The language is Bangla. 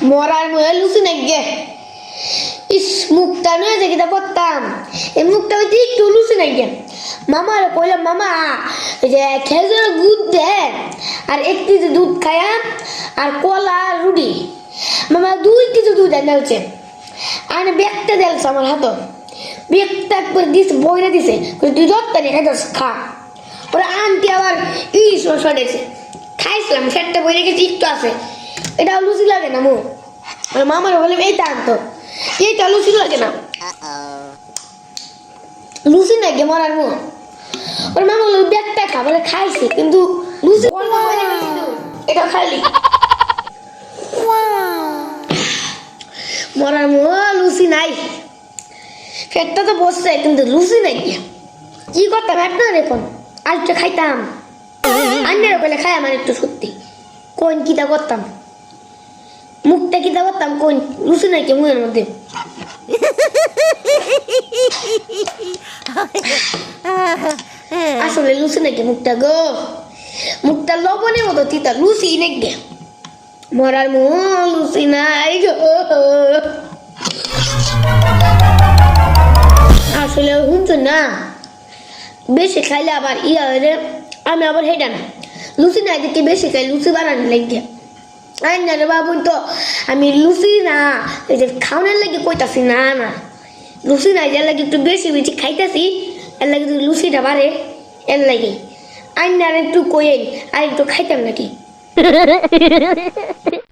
মরার ময়ে লুচি নাই গে ইস মুখটা নয় যে কিতা করতাম এই মুখটা হইতে একটু লুচি নাই গে মামার কইলাম মামা এই যে খেজুরের দুধ দে আর 1 কেজি দুধ খায়া আর কলা আর রুটি মামা 2 কেজি দুধ এনে হচ্ছে আর ব্যাগটা দেলছে আমার হাত ব্যাগটা করে দিছে বইরে দিছে তুই যত্তা নিয়ে খাইছিস খা ওরা আনটি আবার ইলিশ মাছ সরেছে খাইছিলাম সেটটা বইরে গেছি একটু আছে এটা লুচি লাগে না মো আর মামার বললাম এইটা আনতো এইটা লুচি লাগে না লুচি নাই গে মরার মো ওর মামা বলল ব্যাগটা খা বলে খাইছি কিন্তু লুচি এটা খাইলি মরার মো লুচি নাই পেটটা তো বসছে কিন্তু লুচি নাই কি করতাম আপনার এখন আজকে খাইতাম আন্নের বলে খাই আমার একটু সত্যি কোন কিতা করতাম মুখটা কিতা করতাম কোন লুচি নাই কে মুখের মধ্যে আসলে লুচি নাকি মুখটা গো মুখটা লবণের মতো তিতা লুচি নাকি মরার মো লুচি নাই গো আসলে শুনছো না বেশি খাইলে আবার ইয়া হয়ে আমি আবার হেঁটা না লুচি নাই দেখে বেশি খাই লুচি বানানো লাগে আই না রে বাবু তো আমি লুচি না এই যে খাওয়ানোর লাগে কইতাছি না না লুচি নাই যার লাগে একটু বেশি বেশি খাইতেছি এর লাগে লুচিটা বাড়ে এর লাগে আইন আর একটু কইেন আর একটু খাইতাম নাকি